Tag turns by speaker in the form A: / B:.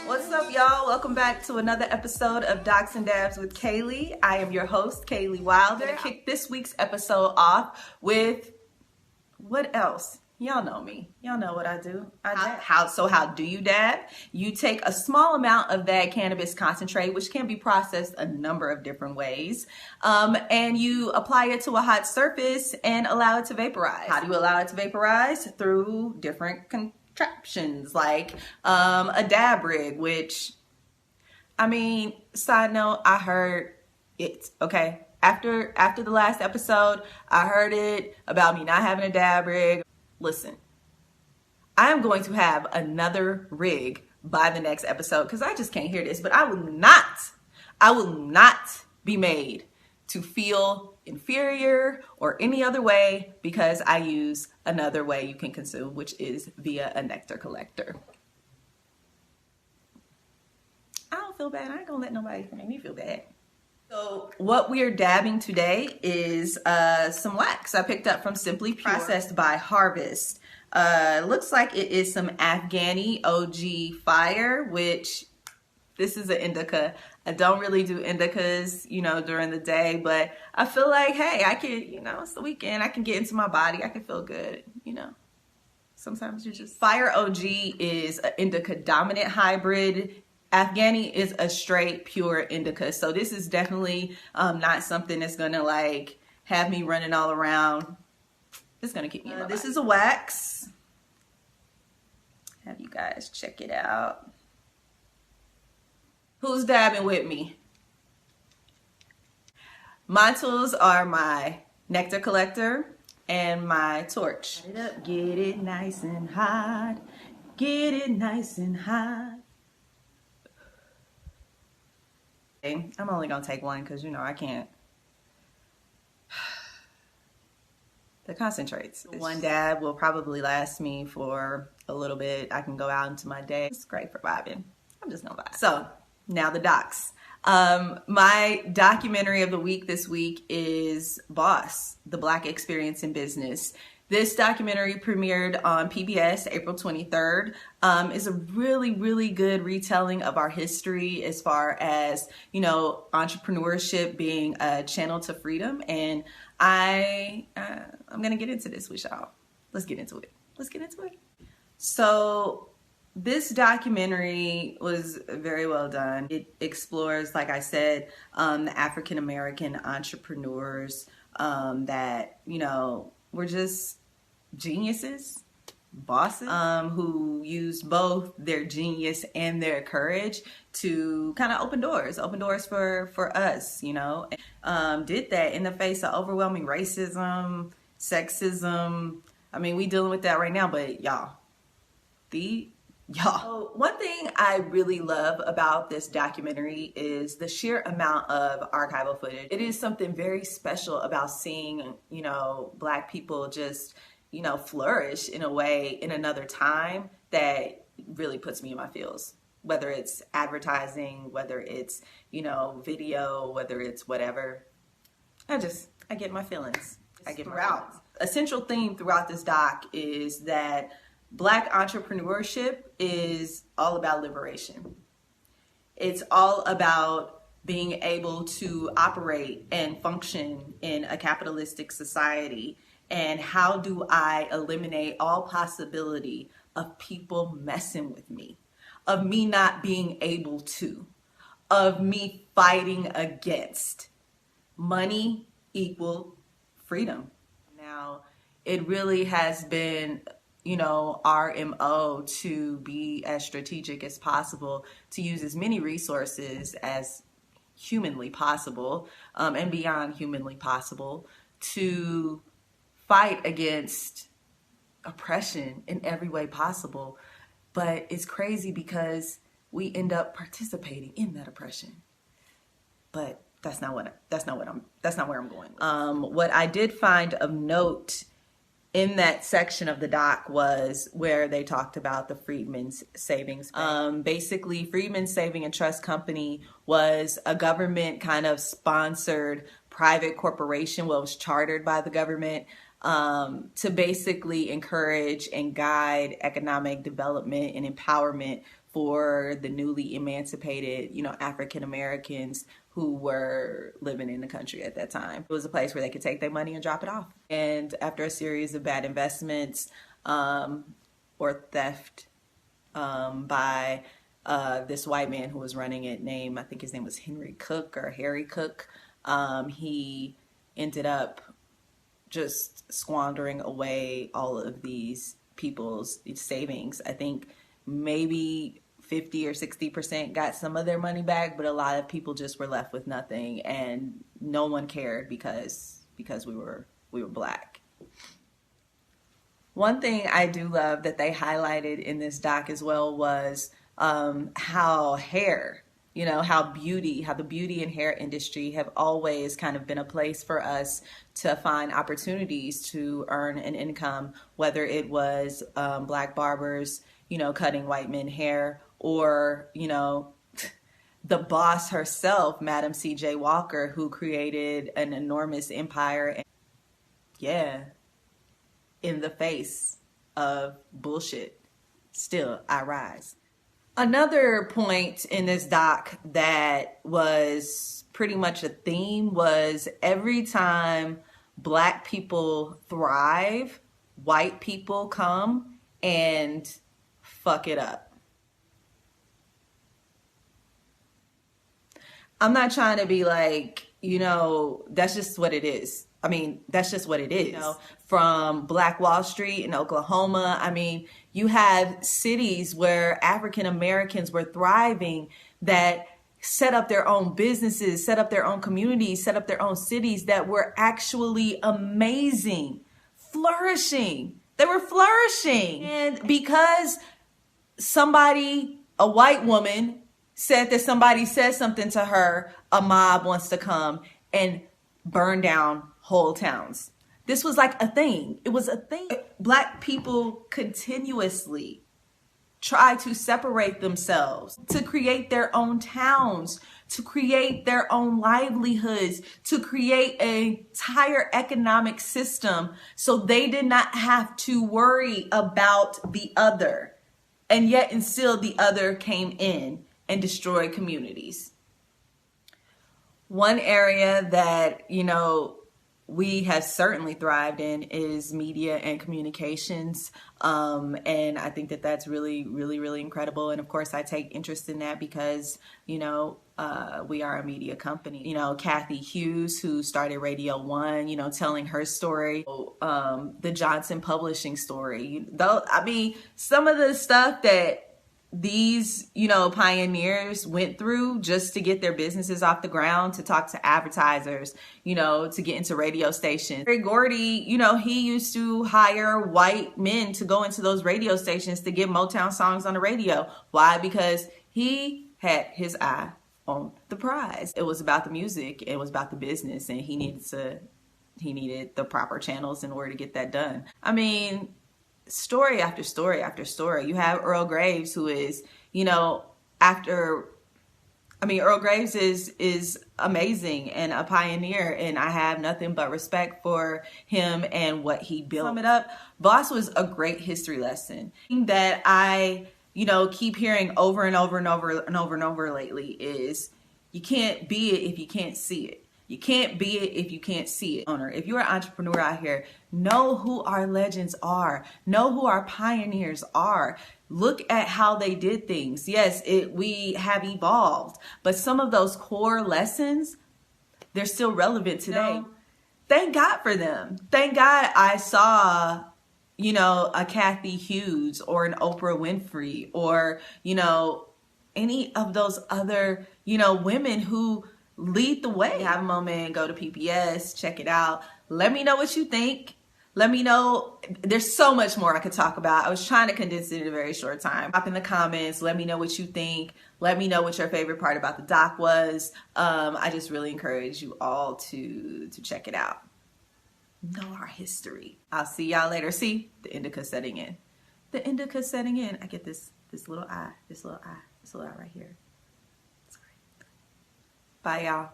A: What's up, y'all? Welcome back to another episode of Docs and Dabs with Kaylee. I am your host, Kaylee Wilder. I kick this week's episode off with what else? Y'all know me. Y'all know what I do. How do you dab? You take a small amount of that cannabis concentrate, which can be processed a number of different ways, and you apply it to a hot surface and allow it to vaporize. How do you allow it to vaporize? Through different contraptions, like a dab rig, which, I mean, side note, I heard it, okay? After the last episode, I heard it about me not having a dab rig. Listen, I am going to have another rig by the next episode because I just can't hear this, but I will not be made to feel inferior or any other way because I use another way you can consume, which is via a nectar collector. I don't feel bad. I ain't gonna let nobody make me feel bad. So what we are dabbing today is some wax I picked up from Simply Pure, processed by Harvest. Looks like it is some Afghani OG Fire, which this is an indica. I don't really do indicas, during the day, but I feel like, hey, I can, it's the weekend. I can get into my body. I can feel good, Sometimes you just... Fire OG is an indica dominant hybrid. Afghani is a straight pure indica. So this is definitely not something that's going to like have me running all around. It's going to keep me in my body. This is a wax. Have you guys check it out. Who's dabbing with me? My tools are my nectar collector and my torch. Get it nice and hot. Get it nice and hot. I'm only gonna take one because I can't. The concentrates. One dab will probably last me for a little bit. I can go out into my day. It's great for vibing. I'm just gonna vibe. So now the docs. My documentary of the week this week is Boss, the Black Experience in Business. This documentary premiered on PBS April 23rd. Is a really, really good retelling of our history as far as, entrepreneurship being a channel to freedom. And I'm going to get into this with y'all. Let's get into it. So this documentary was very well done. It explores, like I said, the African-American entrepreneurs that, were just geniuses, bosses, who used both their genius and their courage to kind of open doors for us, did that in the face of overwhelming racism, sexism. I mean, we dealing with that right now, but y'all. So one thing I really love about this documentary is the sheer amount of archival footage. It is something very special about seeing, Black people just, flourish in a way in another time that really puts me in my feels. Whether it's advertising, whether it's, video, whether it's whatever. I get my feelings. A central theme throughout this doc is that Black entrepreneurship is all about liberation. It's all about being able to operate and function in a capitalistic society. And how do I eliminate all possibility of people messing with me, of me not being able to, of me fighting against? Money equal freedom. Now, it really has been our MO to be as strategic as possible, to use as many resources as humanly possible, and beyond humanly possible, to fight against oppression in every way possible. But it's crazy because we end up participating in that oppression. But that's not where I'm going. What I did find of note in that section of the doc was where they talked about the Freedmans Savings. Basically, Freedmans Saving and Trust Company was a government kind of sponsored private corporation. Well, it was chartered by the government to basically encourage and guide economic development and empowerment for the newly emancipated, African Americans who were living in the country at that time. It was a place where they could take their money and drop it off. And after a series of bad investments or theft by this white man who was running it, I think his name was Henry Cook or Harry Cook, he ended up just squandering away all of these people's savings. I think maybe 50 or 60% got some of their money back, but a lot of people just were left with nothing, and no one cared because we were Black. One thing I do love that they highlighted in this doc as well was how hair, how the beauty and hair industry have always kind of been a place for us to find opportunities to earn an income, whether it was Black barbers, cutting white men hair, or, the boss herself, Madam C.J. Walker, who created an enormous empire. And yeah, in the face of bullshit, still I rise. Another point in this doc that was pretty much a theme was every time Black people thrive, white people come and fuck it up. I'm not trying to be like, that's just what it is. I mean, that's just what it is. From Black Wall Street in Oklahoma, you have cities where African Americans were thriving that set up their own businesses, set up their own communities, set up their own cities that were actually amazing, flourishing. They were flourishing. And because a white woman, said that somebody said something to her, a mob wants to come and burn down whole towns. This was like a thing. It was a thing. Black people continuously try to separate themselves, to create their own towns, to create their own livelihoods, to create an entire economic system so they did not have to worry about the other. And yet and still the other came in and destroyed communities. One area that, we have certainly thrived in is media and communications. And I think that that's really, really, really incredible. And of course, I take interest in that because, we are a media company. Kathy Hughes, who started Radio One, telling her story, the Johnson Publishing story. Some of the stuff that these, pioneers went through just to get their businesses off the ground, to talk to advertisers, to get into radio stations. Berry Gordy, he used to hire white men to go into those radio stations to get Motown songs on the radio. Why? Because he had his eye on the prize. It was about the music. It was about the business, and he needed the proper channels in order to get that done. Story after story after story. You have Earl Graves, who is, Earl Graves is amazing and a pioneer, and I have nothing but respect for him and what he built. To sum it up, Boss was a great history lesson that I, keep hearing over and over and over and over and over lately is you can't be it if you can't see it. You can't be it if you can't see it. If you're an entrepreneur out here, know who our legends are. Know who our pioneers are. Look at how they did things. Yes, we have evolved, but some of those core lessons, they're still relevant today. Thank God for them. Thank God I saw, a Kathy Hughes or an Oprah Winfrey or, any of those other, women who lead the way. Have a moment, go to PPS, check it out. Let me know what you think. Let me know. There's so much more I could talk about. I was trying to condense it in a very short time. Drop in the comments. Let me know what you think. Let me know what your favorite part about the doc was. I just really encourage you all to check it out. Know our history. I'll see y'all later. See, the indica setting in. The indica setting in. I get this little eye right here. Sorry. Bye, y'all.